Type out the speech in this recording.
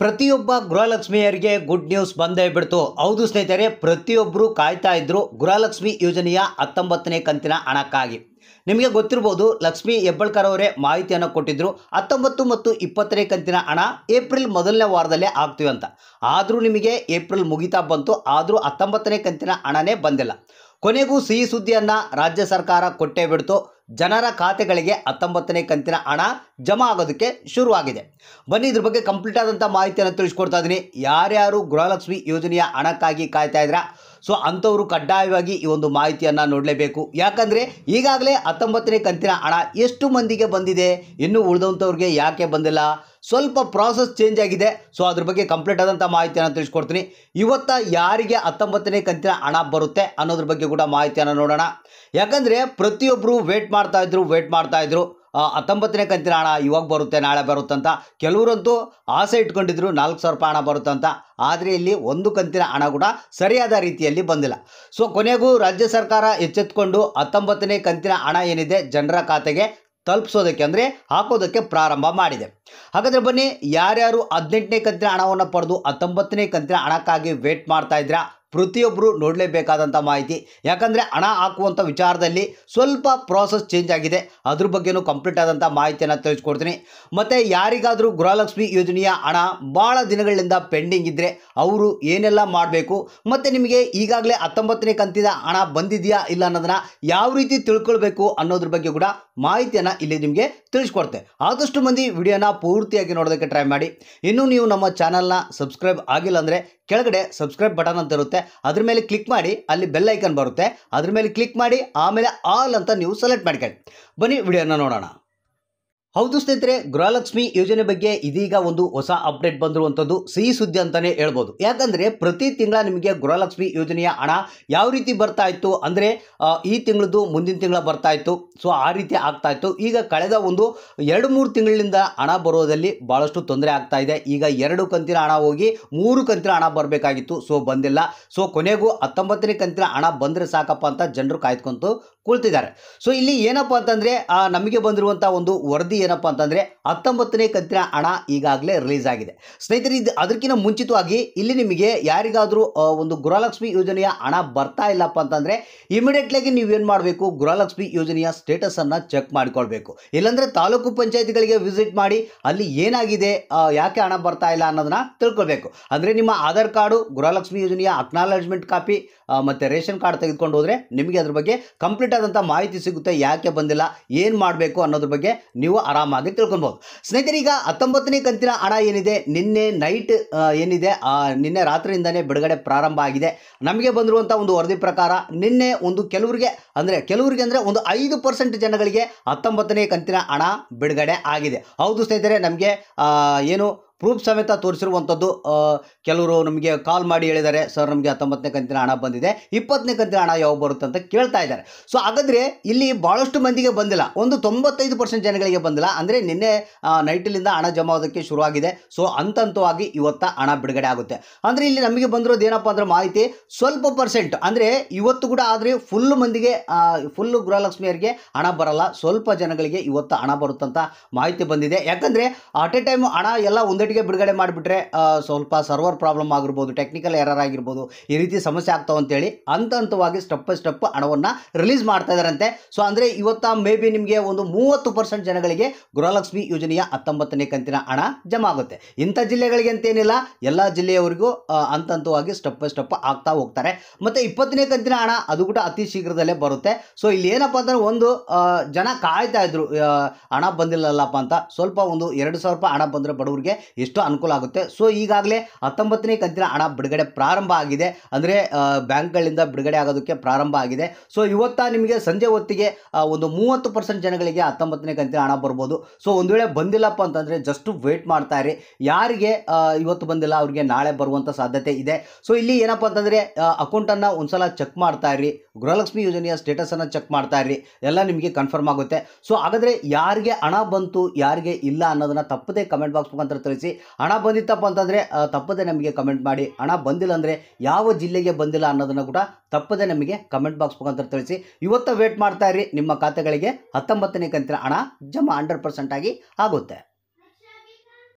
ಪ್ರತಿಯೊಬ್ಬ ಗೃಹಲಕ್ಷ್ಮಿಯರಿಗೆ good news ಬಂದೇ ಬಿಡ್ತು. ಹೌದು ಸ್ನೇಹಿತರೆ, ಪ್ರತಿಯೊಬ್ಬರು ಕಾಯ್ತಾ ಇದ್ರು ಗೃಹಲಕ್ಷ್ಮಿ ಯೋಜನೆಯ 19ನೇ ಕಂತಿನ ಹಣಕ್ಕಾಗಿ. ನಿಮಗೆ ಗೊತ್ತಿರಬಹುದು, ಲಕ್ಷ್ಮಿ ಹೆಬ್ಬಾಳ್ಕರ್ ಅವರೇ ಮಾಹಿತಿಯನ್ನು ಕೊಟ್ಟಿದ್ರು 19 ಮತ್ತು 20ನೇ ಕಂತಿನ ಹಣ ಏಪ್ರಿಲ್ ಮೊದಲನೇ ವಾರದಲ್ಲೇ ಆಗ್ತೀವಿ ಅಂತ. ಆದರೂ ನಿಮಗೆ ಏಪ್ರಿಲ್ ಮುಗಿತಾ ಬಂತು, ಆದರೂ 19ನೇ ಕಂತಿನ ಹಣನೇ ಬಂದಿಲ್ಲ. ಕೊನೆಗೂ ಸಿಹಿ ಸುದ್ದಿಯನ್ನು ರಾಜ್ಯ ಸರ್ಕಾರ ಕೊಟ್ಟೇ ಬಿಡ್ತು. ಜನರ ಖಾತೆಗಳಿಗೆ 19ನೇ ಕಂತಿನ ಹಣ ಜಮಾ ಆಗೋದಕ್ಕೆ ಶುರುವಾಗಿದೆ. ಬನ್ನಿ ಇದ್ರ ಬಗ್ಗೆ ಕಂಪ್ಲೀಟ್ ಆದಂಥ ಮಾಹಿತಿಯನ್ನು ತಿಳಿಸ್ಕೊಡ್ತಾ ಇದ್ದೀನಿ. ಯಾರ್ಯಾರು ಗೃಹಲಕ್ಷ್ಮಿ ಯೋಜನೆಯ ಹಣಕ್ಕಾಗಿ ಕಾಯ್ತಾ ಇದ್ದೀರಾ, ಸೊ ಅಂಥವರು ಕಡ್ಡಾಯವಾಗಿ ಈ ಒಂದು ಮಾಹಿತಿಯನ್ನು ನೋಡಲೇಬೇಕು. ಯಾಕಂದರೆ ಈಗಾಗಲೇ 19ನೇ ಕಂತಿನ ಹಣ ಎಷ್ಟು ಮಂದಿಗೆ ಬಂದಿದೆ, ಇನ್ನು ಉಳಿದಂಥವ್ರಿಗೆ ಯಾಕೆ ಬಂದಿಲ್ಲ, ಸ್ವಲ್ಪ ಪ್ರಾಸೆಸ್ ಚೇಂಜ್ ಆಗಿದೆ. ಸೊ ಅದ್ರ ಬಗ್ಗೆ ಕಂಪ್ಲೀಟ್ ಆದಂಥ ಮಾಹಿತಿಯನ್ನು ತಿಳಿಸ್ಕೊಡ್ತೀನಿ. ಇವತ್ತು ಯಾರಿಗೆ 19ನೇ ಕಂತಿನ ಹಣ ಬರುತ್ತೆ ಅನ್ನೋದ್ರ ಬಗ್ಗೆ ಕೂಡ ಮಾಹಿತಿಯನ್ನು ನೋಡೋಣ. ಯಾಕಂದರೆ ಪ್ರತಿಯೊಬ್ಬರು ವೇಟ್ ಮಾಡ್ತಾ ಇದ್ರು 19ನೇ ಕಂತಿನ ಹಣ ಇವಾಗ ಬರುತ್ತೆ, ನಾಳೆ ಬರುತ್ತೆ ಅಂತ. ಕೆಲವರಂತೂ ಆಸೆ ಇಟ್ಕೊಂಡಿದ್ರು 4,000 ರೂಪಾಯಿ ಹಣ ಬರುತ್ತೆ ಅಂತ. ಆದರೆ ಇಲ್ಲಿ ಒಂದು ಕಂತಿನ ಹಣ ಕೂಡ ಸರಿಯಾದ ರೀತಿಯಲ್ಲಿ ಬಂದಿಲ್ಲ. ಸೊ ಕೊನೆಗೂ ರಾಜ್ಯ ಸರ್ಕಾರ ಎಚ್ಚೆತ್ತುಕೊಂಡು 19ನೇ ಕಂತಿನ ಹಣ ಏನಿದೆ ಜನರ ಖಾತೆಗೆ ತಲುಪಿಸೋದಕ್ಕೆ ಅಂದರೆ ಹಾಕೋದಕ್ಕೆ ಪ್ರಾರಂಭ ಮಾಡಿದೆ. ಹಾಗಾದರೆ ಬನ್ನಿ, ಯಾರ್ಯಾರು 18ನೇ ಕಂತಿನ ಹಣವನ್ನು ಪಡೆದು 19ನೇ ಕಂತಿನ ಹಣಕ್ಕಾಗಿ ವೇಟ್ ಮಾಡ್ತಾ ಇದ್ದೀರಾ, ಪ್ರತಿಯೊಬ್ಬರು ನೋಡಲೇಬೇಕಾದಂಥ ಮಾಹಿತಿ. ಯಾಕಂದರೆ ಹಣ ಹಾಕುವಂಥ ವಿಚಾರದಲ್ಲಿ ಸ್ವಲ್ಪ ಪ್ರಾಸೆಸ್ ಚೇಂಜ್ ಆಗಿದೆ. ಅದ್ರ ಬಗ್ಗೆನೂ ಕಂಪ್ಲೀಟ್ ಆದಂಥ ಮಾಹಿತಿಯನ್ನು ತಿಳಿಸ್ಕೊಡ್ತೀನಿ. ಮತ್ತು ಯಾರಿಗಾದರೂ ಗೃಹಲಕ್ಷ್ಮಿ ಯೋಜನೆಯ ಹಣ ಭಾಳ ದಿನಗಳಿಂದ ಪೆಂಡಿಂಗ್ ಇದ್ದರೆ ಅವರು ಏನೆಲ್ಲ ಮಾಡಬೇಕು, ಮತ್ತು ನಿಮಗೆ ಈಗಾಗಲೇ 19ನೇ ಕಂತಿನ ಹಣ ಬಂದಿದೆಯಾ ಇಲ್ಲ ಅನ್ನೋದನ್ನು ಯಾವ ರೀತಿ ತಿಳ್ಕೊಳ್ಬೇಕು ಅನ್ನೋದ್ರ ಬಗ್ಗೆ ಕೂಡ ಮಾಹಿತಿಯನ್ನು ಇಲ್ಲಿ ನಿಮಗೆ ತಿಳಿಸ್ಕೊಡ್ತೆ. ಆದಷ್ಟು ಮಂದಿ ವಿಡಿಯೋನ ಪೂರ್ತಿಯಾಗಿ ನೋಡೋದಕ್ಕೆ ಟ್ರೈ ಮಾಡಿ. ಇನ್ನೂ ನೀವು ನಮ್ಮ ಚಾನಲ್ನ ಸಬ್ಸ್ಕ್ರೈಬ್ ಆಗಿಲ್ಲ ಅಂದರೆ ಕೆಳಗಡೆ ಸಬ್ಸ್ಕ್ರೈಬ್ ಬಟನ್ ಅಂತ ಇರುತ್ತೆ, ಅದ್ರ ಮೇಲೆ ಕ್ಲಿಕ್ ಮಾಡಿ, ಅಲ್ಲಿ ಬೆಲ್ ಐಕನ್ ಬರುತ್ತೆ, ಅದ್ರ ಮೇಲೆ ಕ್ಲಿಕ್ ಮಾಡಿ, ಆಮೇಲೆ ಆಲ್ ಅಂತ ನೀವು ಸೆಲೆಕ್ಟ್ ಮಾಡ್ಕೊಳ್ಳಿ. ಬನ್ನಿ ವಿಡಿಯೋನ ನೋಡೋಣ. ಹೌದು ಸ್ನೇಹಿತರೆ, ಗೃಹಲಕ್ಷ್ಮಿ ಯೋಜನೆ ಬಗ್ಗೆ ಇದೀಗ ಒಂದು ಹೊಸ ಅಪ್ಡೇಟ್ ಬಂದಿರುವಂಥದ್ದು ಸಿಹಿ ಸುದ್ದಿ ಅಂತಲೇ ಹೇಳ್ಬೋದು. ಯಾಕಂದರೆ ಪ್ರತಿ ತಿಂಗಳ ನಿಮಗೆ ಗೃಹಲಕ್ಷ್ಮಿ ಯೋಜನೆಯ ಹಣ ಯಾವ ರೀತಿ ಬರ್ತಾ ಇತ್ತು ಅಂದರೆ ಈ ತಿಂಗಳದ್ದು ಮುಂದಿನ ತಿಂಗಳ ಬರ್ತಾ ಇತ್ತು. ಸೊ ಆ ರೀತಿ ಆಗ್ತಾ ಇತ್ತು. ಈಗ ಕಳೆದ ಒಂದು 2-3 ತಿಂಗಳಿಂದ ಹಣ ಬರೋದಲ್ಲಿ ಭಾಳಷ್ಟು ತೊಂದರೆ ಆಗ್ತಾ ಇದೆ. ಈಗ 2 ಕಂತಿನ ಹಣ ಹೋಗಿ 3 ಕಂತಿನ ಹಣ ಬರಬೇಕಾಗಿತ್ತು, ಸೊ ಬಂದಿಲ್ಲ. ಸೊ ಕೊನೆಗೂ 19ನೇ ಕಂತಿನ ಹಣ ಬಂದರೆ ಸಾಕಪ್ಪ ಅಂತ ಜನರು ಕಾಯ್ದುಕೊಂತು ಕುಳಿತಿದ್ದಾರೆ. ಸೊ ಇಲ್ಲಿ ಏನಪ್ಪ ಅಂತಂದರೆ ನಮಗೆ ಬಂದಿರುವಂಥ ಒಂದು ವರದಿ ಏನಪ್ಪ ಅಂತಂದರೆ 19ನೇ ಕಂತಿನ ಹಣ ಈಗಾಗಲೇ ರಿಲೀಸ್ ಆಗಿದೆ. ಸ್ನೇಹಿತರೆ, ಅದಕ್ಕಿಂತ ಮುಂಚಿತವಾಗಿ ಇಲ್ಲಿ ನಿಮಗೆ ಯಾರಿಗಾದರೂ ಒಂದು ಗೃಹಲಕ್ಷ್ಮಿ ಯೋಜನೆಯ ಹಣ ಬರ್ತಾ ಇಲ್ಲಪ್ಪ ಅಂತಂದರೆ ಇಮಿಡಿಯೇಟ್ಲಾಗಿ ನೀವೇನು ಮಾಡಬೇಕು, ಗೃಹಲಕ್ಷ್ಮಿ ಯೋಜನೆಯ ಸ್ಟೇಟಸನ್ನು ಚೆಕ್ ಮಾಡಿಕೊಳ್ಬೇಕು. ಇಲ್ಲಾಂದರೆ ತಾಲೂಕು ಪಂಚಾಯತಿಗಳಿಗೆ ವಿಸಿಟ್ ಮಾಡಿ ಅಲ್ಲಿ ಏನಾಗಿದೆ, ಯಾಕೆ ಹಣ ಬರ್ತಾ ಇಲ್ಲ ಅನ್ನೋದನ್ನ ತಿಳ್ಕೊಳ್ಬೇಕು. ಅಂದರೆ ನಿಮ್ಮ ಆಧಾರ್ ಕಾರ್ಡು, ಗೃಹಲಕ್ಷ್ಮಿ ಯೋಜನೆಯ ಅಕ್ನಾಲಜ್ಮೆಂಟ್ ಕಾಪಿ ಮತ್ತು ರೇಷನ್ ಕಾರ್ಡ್ ತೆಗೆದುಕೊಂಡು ಹೋದರೆ ನಿಮಗೆ ಅದ್ರ ಬಗ್ಗೆ ಕಂಪ್ಲೀಟ್ ಆದಂಥ ಮಾಹಿತಿ ಸಿಗುತ್ತೆ. ಯಾಕೆ ಬಂದಿಲ್ಲ, ಏನು ಮಾಡಬೇಕು ಅನ್ನೋದ್ರ ಬಗ್ಗೆ ನೀವು ಆರಾಮಾಗಿ ತಿಳ್ಕೊಳ್ಬೋದು. ಸ್ನೇಹಿತರೆ, ಈಗ 19ನೇ ಕಂತಿನ ಹಣ ಏನಿದೆ ನಿನ್ನೆ ನೈಟ್ ಏನಿದೆ ನಿನ್ನೆ ರಾತ್ರಿಯಿಂದನೇ ಬಿಡುಗಡೆ ಪ್ರಾರಂಭ ಆಗಿದೆ. ನಮಗೆ ಬಂದಿರುವಂಥ ಒಂದು ವರದಿ ಪ್ರಕಾರ ನಿನ್ನೆ ಒಂದು ಕೆಲವರಿಗೆ ಅಂದರೆ ಒಂದು 5% ಜನಗಳಿಗೆ 19ನೇ ಕಂತಿನ ಹಣ ಬಿಡುಗಡೆ ಆಗಿದೆ. ಹೌದು ಸ್ನೇಹಿತರೆ, ನಮಗೆ ಏನು ಪ್ರೂಫ್ ಸಮೇತ ತೋರಿಸಿರುವಂಥದ್ದು. ಕೆಲವರು ನಮಗೆ ಕಾಲ್ ಮಾಡಿ ಹೇಳಿದ್ದಾರೆ, ಸರ್ ನಮಗೆ 19ನೇ ಕಂತಿನ ಹಣ ಬಂದಿದೆ, 20ನೇ ಕಂತಿನ ಹಣ ಯಾವ ಬರುತ್ತೆ ಅಂತ ಕೇಳ್ತಾ ಇದ್ದಾರೆ. ಸೊ ಹಾಗಾದರೆ ಇಲ್ಲಿ ಭಾಳಷ್ಟು ಮಂದಿಗೆ ಬಂದಿಲ್ಲ, ಒಂದು 95% ಜನಗಳಿಗೆ ಬಂದಿಲ್ಲ. ಅಂದರೆ ನಿನ್ನೆ ನೈಟಲ್ಲಿಂದ ಹಣ ಜಮಾ ಆಗೋದಕ್ಕೆ ಶುರುವಾಗಿದೆ. ಸೊ ಹಂತವಾಗಿ ಇವತ್ತು ಹಣ ಬಿಡುಗಡೆ ಆಗುತ್ತೆ. ಅಂದರೆ ಇಲ್ಲಿ ನಮಗೆ ಬಂದಿರೋದು ಏನಪ್ಪ ಅಂದರೆ ಮಾಹಿತಿ ಸ್ವಲ್ಪ ಪರ್ಸೆಂಟ್, ಅಂದರೆ ಇವತ್ತು ಕೂಡ ಆದರೆ ಫುಲ್ ಮಂದಿಗೆ ಫುಲ್ಲು ಗೃಹಲಕ್ಷ್ಮಿಯರಿಗೆ ಹಣ ಬರಲ್ಲ, ಸ್ವಲ್ಪ ಜನಗಳಿಗೆ ಇವತ್ತು ಹಣ ಬರುತ್ತಂತ ಮಾಹಿತಿ ಬಂದಿದೆ. ಯಾಕಂದರೆ ಅಟ್ ಎ ಟೈಮ್ ಹಣ ಎಲ್ಲ ಒಂದೊಟ್ಟಿಗೆ ಬಿಡುಗಡೆ ಮಾಡಿಬಿಟ್ರೆ ಸ್ವಲ್ಪ ಸರ್ವರ್ ಪ್ರಾಬ್ಲಮ್ ಆಗಿರ್ಬೋದು, ಟೆಕ್ನಿಕಲ್ ಎರರ್ ಆಗಿರ್ಬೋದು, ಈ ರೀತಿ ಸಮಸ್ಯೆ ಆಗ್ತಾವೆ ಅಂತೇಳಿ ಹಂತವಾಗಿ ಸ್ಟೆಪ್ ಬೈ ಸ್ಟೆಪ್ ಹಣವನ್ನು ರಿಲೀಸ್ ಮಾಡ್ತಾ ಇದ್ದಾರಂತೆ. ಸೊ ಅಂದರೆ ಇವತ್ತು ಮೇ ಬಿ ನಿಮಗೆ ಒಂದು 30% ಜನಗಳಿಗೆ ಗೃಹಲಕ್ಷ್ಮಿ ಯೋಜನೆಯ 19ನೇ ಕಂತಿನ ಹಣ ಜಮಾ ಆಗುತ್ತೆ. ಇಂಥ ಜಿಲ್ಲೆಗಳಿಗೆ ಅಂತೇನಿಲ್ಲ, ಎಲ್ಲ ಜಿಲ್ಲೆಯವರಿಗೂ ಹಂತವಾಗಿ ಸ್ಟೆಪ್ ಬೈ ಸ್ಟೆಪ್ ಆಗ್ತಾ ಹೋಗ್ತಾರೆ. ಮತ್ತು 20ನೇ ಕಂತಿನ ಹಣ ಅದು ಕೂಡ ಅತಿ ಶೀಘ್ರದಲ್ಲೇ ಬರುತ್ತೆ. ಸೊ ಇಲ್ಲಿ ಏನಪ್ಪ ಅಂತಂದ್ರೆ ಒಂದು ಜನ ಕಾಯ್ತಾ ಇದ್ರು ಹಣ ಬಂದಿಲ್ಲಲ್ಲಪ್ಪ ಅಂತ. ಸ್ವಲ್ಪ ಒಂದು 2,000 ರೂಪಾಯಿ ಹಣ ಬಂದರೆ ಬಡವರಿಗೆ ಎಷ್ಟು ಅನುಕೂಲ ಆಗುತ್ತೆ. ಸೊ ಈಗಾಗಲೇ 19ನೇ ಕಂತಿನ ಹಣ ಬಿಡುಗಡೆ ಪ್ರಾರಂಭ ಆಗಿದೆ, ಅಂದರೆ ಬ್ಯಾಂಕ್ಗಳಿಂದ ಬಿಡುಗಡೆ ಆಗೋದಕ್ಕೆ ಪ್ರಾರಂಭ ಆಗಿದೆ. ಸೊ ಇವತ್ತು ನಿಮಗೆ ಸಂಜೆ ಹೊತ್ತಿಗೆ ಒಂದು 30% ಜನಗಳಿಗೆ 19ನೇ ಕಂತಿನ ಹಣ ಬರ್ಬೋದು. ಸೊ ಒಂದು ವೇಳೆ ಬಂದಿಲ್ಲಪ್ಪ ಅಂತಂದರೆ ಜಸ್ಟ್ ವೇಟ್ ಮಾಡ್ತಾ ಇರಿ. ಯಾರಿಗೆ ಇವತ್ತು ಬಂದಿಲ್ಲ ಅವ್ರಿಗೆ ನಾಳೆ ಬರುವಂಥ ಸಾಧ್ಯತೆ ಇದೆ. ಸೊ ಇಲ್ಲಿ ಏನಪ್ಪ ಅಂತಂದರೆ ಅಕೌಂಟನ್ನು ಒಂದ್ಸಲ ಚೆಕ್ ಮಾಡ್ತಾ ಇರಿ, ಗೃಹಲಕ್ಷ್ಮಿ ಯೋಜನೆಯ ಸ್ಟೇಟಸನ್ನು ಚೆಕ್ ಮಾಡ್ತಾ ಇರಿ, ಎಲ್ಲ ನಿಮಗೆ ಕನ್ಫರ್ಮ್ ಆಗುತ್ತೆ. ಸೊ ಹಾಗಾದರೆ ಯಾರಿಗೆ ಹಣ ಬಂತು ಯಾರಿಗೆ ಇಲ್ಲ ಅನ್ನೋದನ್ನು ತಪ್ಪದೇ ಕಮೆಂಟ್ ಬಾಕ್ಸ್ ಮುಖಾಂತರ ತಿಳಿಸಿ. ಹಣ ಬಂದಿತ್ತಪ್ಪ ಅಂತಂದರೆ ತಪ್ಪದೆ ನಮಗೆ ಕಮೆಂಟ್ ಮಾಡಿ. ಹಣ ಬಂದಿಲ್ಲ ಅಂದರೆ ಯಾವ ಜಿಲ್ಲೆಗೆ ಬಂದಿಲ್ಲ ಅನ್ನೋದನ್ನು ಕೂಡ ತಪ್ಪದೆ ನಮಗೆ ಕಮೆಂಟ್ ಬಾಕ್ಸ್ ಮುಖಾಂತರ ತಿಳಿಸಿ. ಇವತ್ತು ವೇಟ್ ಮಾಡ್ತಾ ಇರಿ, ನಿಮ್ಮ ಖಾತೆಗಳಿಗೆ 19ನೇ ಕಂತಿನ ಹಣ ಜಮಾ 100% ಆಗಿ ಆಗುತ್ತೆ.